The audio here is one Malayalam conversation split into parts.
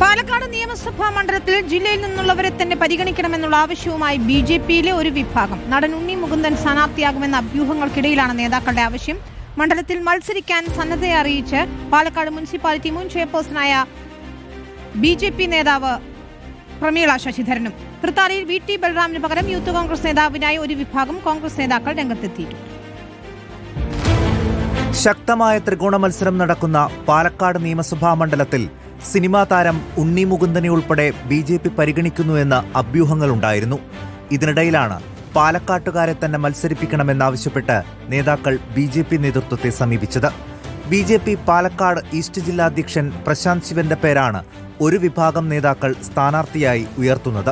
പാലക്കാട് നിയമസഭാ മണ്ഡലത്തിൽ ജില്ലയിൽ നിന്നുള്ളവരെ തന്നെ പരിഗണിക്കണമെന്നുള്ള ആവശ്യവുമായി ബിജെപിയിലെ ഒരു വിഭാഗം. നടൻ ഉണ്ണി മുകുന്ദൻ സ്ഥാനാർത്ഥിയാകുമെന്ന അഭ്യൂഹങ്ങൾക്കിടയിലാണ് നേതാക്കളുടെ ആവശ്യം. മണ്ഡലത്തിൽ മത്സരിക്കാൻ സന്നദ്ധയെ അറിയിച്ച് പാലക്കാട് മുനിസിപ്പാലിറ്റി മുൻ ചെയർപേഴ്സണായ ബിജെപി നേതാവ് പ്രമീള ശശിധരനും തൃത്താലയിൽ വി ടി ബൽറാമിന് പകരം യൂത്ത് കോൺഗ്രസ് നേതാവിനായി ഒരു വിഭാഗം കോൺഗ്രസ് നേതാക്കൾ രംഗത്തെത്തിയിട്ടുണ്ട്. ശക്തമായ ത്രികോണ മത്സരം നടക്കുന്ന പാലക്കാട് നിയമസഭാ മണ്ഡലത്തിൽ സിനിമാ താരം ഉണ്ണി മുകുന്ദനെ ഉൾപ്പെടെ ബിജെപി പരിഗണിക്കുന്നുവെന്ന് അഭ്യൂഹങ്ങളുണ്ടായിരുന്നു. ഇതിനിടയിലാണ് പാലക്കാട്ടുകാരെ തന്നെ മത്സരിപ്പിക്കണമെന്നാവശ്യപ്പെട്ട് നേതാക്കൾ ബിജെപി നേതൃത്വത്തെ സമീപിച്ചത്. ബിജെപി പാലക്കാട് ഈസ്റ്റ് ജില്ലാ അധ്യക്ഷൻ പ്രശാന്ത് ശിവന്റെ പേരാണ് ഒരു വിഭാഗം നേതാക്കൾ സ്ഥാനാർത്ഥിയായി ഉയർത്തുന്നത്.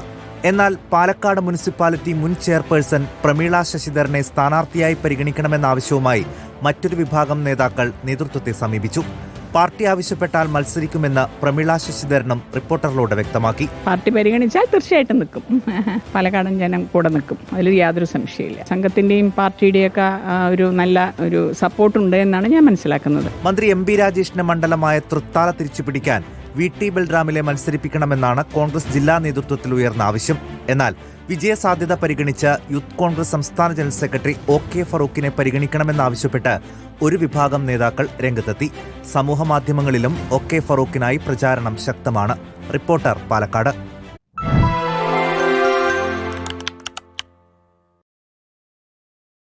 എന്നാൽ പാലക്കാട് മുനിസിപ്പാലിറ്റി മുൻ ചെയർപേഴ്സൺ പ്രമീള ശശിധരനെ സ്ഥാനാർത്ഥിയായി പരിഗണിക്കണമെന്ന ആവശ്യവുമായി മറ്റൊരു വിഭാഗം നേതാക്കൾ നേതൃത്വത്തെ സമീപിച്ചു. പാർട്ടി ആവശ്യപ്പെട്ടാൽ മത്സരിക്കുമെന്ന് പ്രമീള ശശിധരനും റിപ്പോർട്ടറിലൂടെ വ്യക്തമാക്കി. പാർട്ടി പരിഗണിച്ചാൽ തീർച്ചയായിട്ടും നിൽക്കും. പാലക്കാടൻ ജനം കൂടെ നിൽക്കും, അതിൽ യാതൊരു സംശയമില്ല. സംഘത്തിന്റെയും പാർട്ടിയുടെയൊക്കെ ഒരു നല്ല ഒരു സപ്പോർട്ടുണ്ട് എന്നാണ് ഞാൻ മനസ്സിലാക്കുന്നത്. മന്ത്രി എം പി രാജേഷിന്റെ മണ്ഡലമായ തൃത്താല തിരിച്ചുപിടിക്കാൻ വി ടി ബൽറാമിലെ മത്സരിപ്പിക്കണമെന്നാണ് കോൺഗ്രസ് ജില്ലാ നേതൃത്വത്തിൽ ഉയർന്ന ആവശ്യം. എന്നാൽ വിജയസാധ്യത പരിഗണിച്ച് യൂത്ത് കോൺഗ്രസ് സംസ്ഥാന ജനറൽ സെക്രട്ടറി OK ഫറൂഖിനെ പരിഗണിക്കണമെന്നാവശ്യപ്പെട്ട് ഒരു വിഭാഗം നേതാക്കൾ രംഗത്തെത്തി. സമൂഹമാധ്യമങ്ങളിലും OK ഫറൂഖിനായി പ്രചാരണം ശക്തമാണ്. റിപ്പോർട്ടർ, പാലക്കാട്.